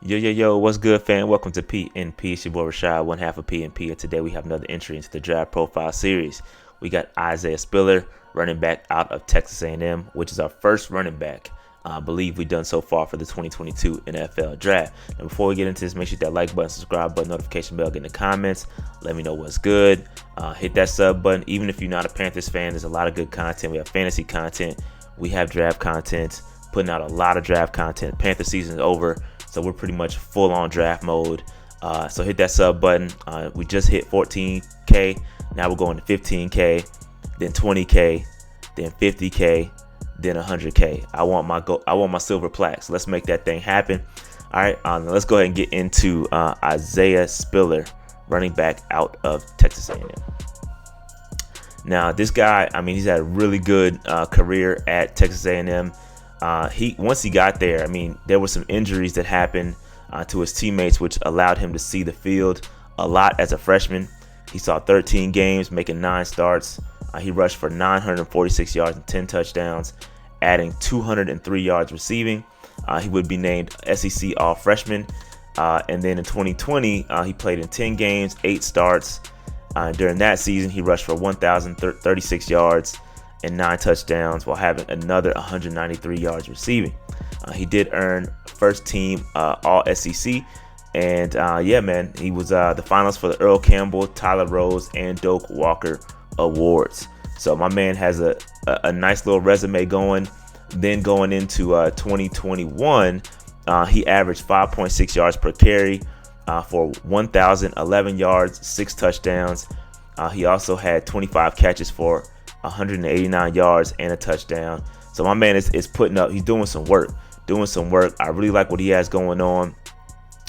Yo, what's good, fam? Welcome to PNP. It's your boy Rashad, one half of PNP. And today we have another entry into the draft profile series. We got Isaiah Spiller, running back out of Texas A&M, which is our first running back I believe we've done so far for the 2022 NFL draft. Now, before we get into this, make sure you hit that like button, subscribe button, notification bell, get in the comments. Let me know what's good. Hit that sub button. Even if you're not a Panthers fan, there's a lot of good content. We have fantasy content. We have draft content. Putting out a lot of draft content. Panther season is over, so we're pretty much full on draft mode. So hit that sub button. We just hit 14K. Now we're going to 15K, then 20K, then 50K, then 100K. I want my silver plaque. So let's make that thing happen. All right, let's go ahead and get into Isaiah Spiller, running back out of Texas A&M. Now, this guy, he's had a really good career at Texas A&M. Once he got there, there were some injuries that happened to his teammates, which allowed him to see the field a lot as a freshman. He saw 13 games, making 9 starts. He rushed for 946 yards and 10 touchdowns, adding 203 yards receiving. He would be named SEC All-Freshman. And then in 2020, he played in 10 games, 8 starts. During that season, he rushed for 1,036 yards and 9 touchdowns while having another 193 yards receiving. He did earn first team All SEC. And he was the finalist for the Earl Campbell, Tyler Rose, and Doak Walker awards. So my man has a nice little resume going. Then going into 2021, he averaged 5.6 yards per carry for 1,011 yards, 6 touchdowns. He also had 25 catches for 189 yards and a touchdown. So my man is putting up. He's doing some work. I really like what he has going on.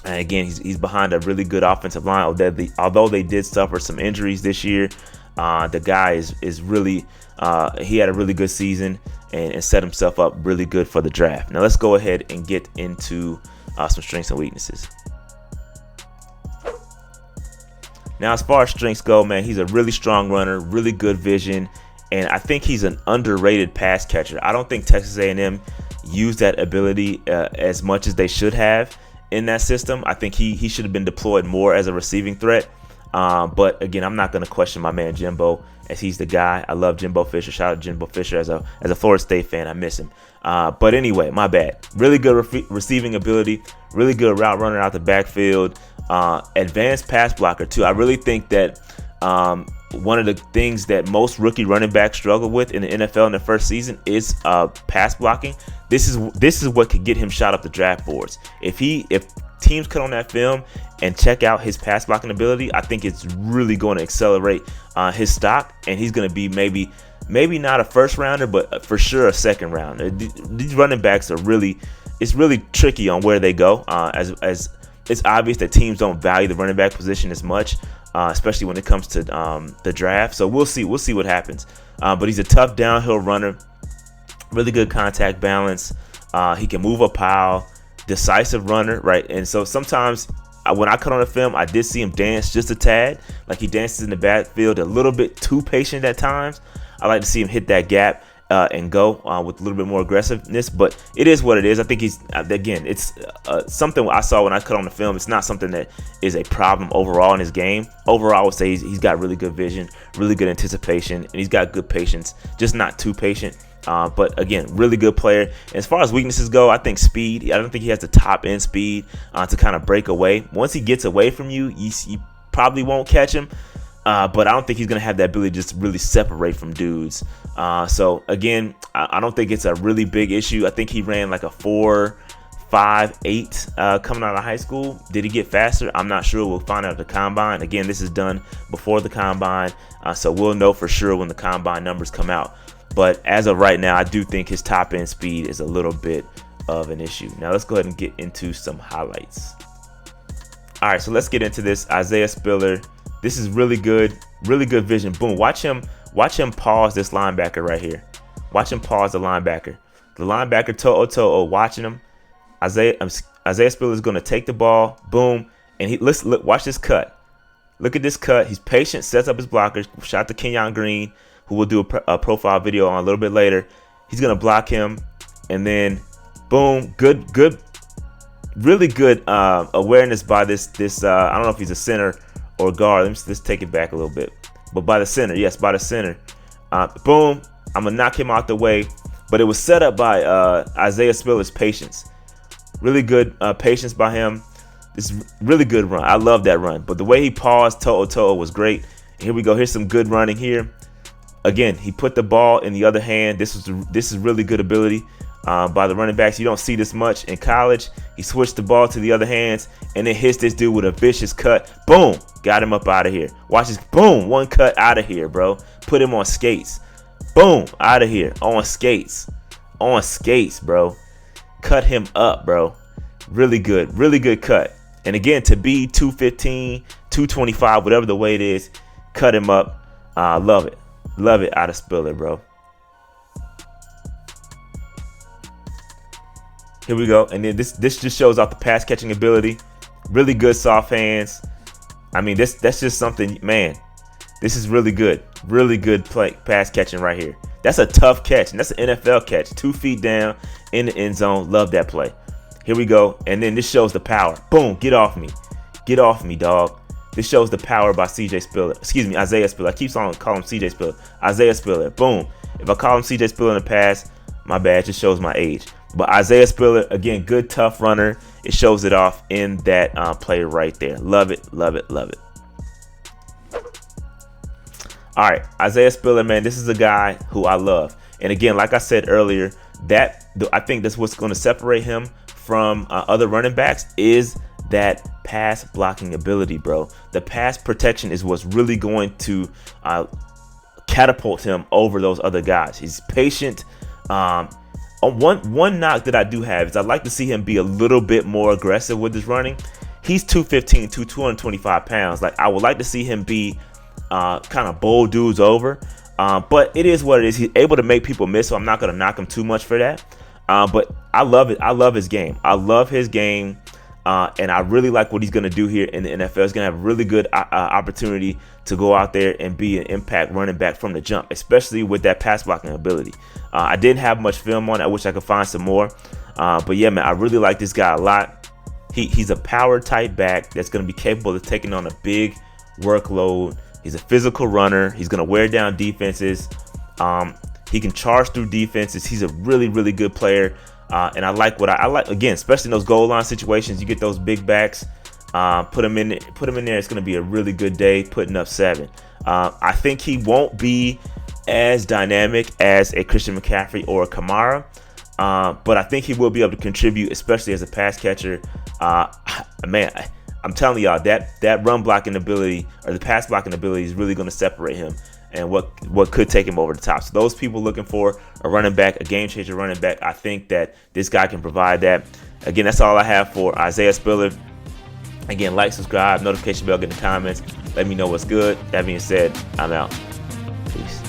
And again, he's behind a really good offensive line. Although they did suffer some injuries this year, the guy is really he had a really good season and set himself up really good for the draft. Now let's go ahead and get into some strengths and weaknesses. Now, as far as strengths go, man, he's a really strong runner, really good vision, and I think he's an underrated pass catcher. I don't think Texas A&M used that ability as much as they should have in that system. I think he should have been deployed more as a receiving threat. But again, I'm not going to question my man Jimbo, as he's the guy. I love Jimbo Fisher. Shout out to Jimbo Fisher as a Florida State fan. I miss him. But anyway, my bad. Really good receiving ability. Really good route runner out the backfield. Advanced pass blocker too. I really think that one of the things that most rookie running backs struggle with in the NFL in the first season is pass blocking. This is what could get him shot up the draft boards. If teams cut on that film and check out his pass blocking ability, I think it's really going to accelerate his stock, and he's going to be maybe not a first rounder, but for sure a second rounder. These running backs it's really tricky on where they go, as it's obvious that teams don't value the running back position as much, especially when it comes to the draft. So we'll see what happens. But he's a tough downhill runner, really good contact balance. He can move a pile, decisive runner, right? And so sometimes when I cut on the film, I did see him dance just a tad. Like he dances in the backfield a little bit too patient at times. I like to see him hit that gap and go with a little bit more aggressiveness, but it is what it is. I think it's something I saw when I cut on the film. It's not something that is a problem overall in his game. Overall, I would say he's got really good vision, really good anticipation, and he's got good patience, just not too patient. But again, really good player. And as far as weaknesses go, I think speed. I don't think he has the top end speed to kind of break away. Once he gets away from you, you probably won't catch him. But I don't think he's going to have that ability just to really separate from dudes. So again, I don't think it's a really big issue. I think he ran like a 4.58 coming out of high school. Did he get faster? I'm not sure. We'll find out at the combine. Again, this is done before the combine, so we'll know for sure when the combine numbers come out. But as of right now, I do think his top end speed is a little bit of an issue. Now let's go ahead and get into some highlights. All right, so let's get into this. Isaiah Spiller. This is really good vision. Boom. Watch him pause this linebacker right here. Watch him pause the linebacker. The linebacker toe watching him. Isaiah Spiller is going to take the ball. Boom. And watch this cut. Look at this cut. He's patient, sets up his blockers. Shout to Kenyon Green, who we'll do a profile video on a little bit later. He's going to block him. And then, boom. Good really good awareness by this. I don't know if he's a center or guard. Let's take it back a little bit. But by the center, yes, by the center. Boom. I'm gonna knock him out the way. But it was set up by Isaiah Spiller's patience. Really good patience by him. This really good run. I love that run. But the way he paused toe was great. And here we go. Here's some good running here. Again, he put the ball in the other hand. This is really good ability by the running backs. You don't see this much in college. He switched the ball to the other hands and then hits this dude with a vicious cut. Boom, got him up out of here. Watch this. Boom, one cut out of here, bro. Put him on skates. Boom, out of here on skates. On skates, bro. Cut him up, bro. Really good cut. And again, to be 215, 225, whatever the weight is, cut him up. Love it. Love it out of Spiller, bro. Here we go. And then this just shows off the pass catching ability. Really good soft hands. I mean, that's just something, man. This is really good. Really good pass catching right here. That's a tough catch, and that's an NFL catch. 2 feet down in the end zone. Love that play. Here we go. And then this shows the power. Boom. Get off me. Get off me, dog. This shows the power by CJ Spiller. Excuse me, Isaiah Spiller. I keep on calling him CJ Spiller. Isaiah Spiller. Boom. If I call him CJ Spiller in the past, my bad. It just shows my age. But Isaiah Spiller, again, good, tough runner. It shows it off in that play right there. Love it, love it, love it. All right, Isaiah Spiller, man, this is a guy who I love. And again, like I said earlier, I think that's what's going to separate him from other running backs is that pass blocking ability, bro. The pass protection is what's really going to catapult him over those other guys. He's patient. One knock that I do have is I'd like to see him be a little bit more aggressive with his running. He's 215 to 225 pounds. Like, I would like to see him be kind of bowl dudes over. But it is what it is. He's able to make people miss, so I'm not going to knock him too much for that. But I love it. I love his game. I love his game. And I really like what he's going to do here in the NFL. He's going to have a really good opportunity to go out there and be an impact running back from the jump, especially with that pass blocking ability. I didn't have much film on it. I wish I could find some more. But yeah, man, I really like this guy a lot. He's a power type back that's going to be capable of taking on a big workload. He's a physical runner. He's going to wear down defenses. He can charge through defenses. He's a really, really good player. And I like what I like, again, especially in those goal line situations. You get those big backs, put him in there. It's going to be a really good day putting up 7. I think he won't be as dynamic as a Christian McCaffrey or a Kamara, but I think he will be able to contribute, especially as a pass catcher. Man, I'm telling y'all that run blocking ability or the pass blocking ability is really going to separate him and what could take him over the top. So those people looking for a running back, a game changer running back, I think that this guy can provide that. Again, that's all I have for Isaiah Spiller. Again, like, subscribe, notification bell, get in the comments. Let me know what's good. That being said, I'm out. Peace.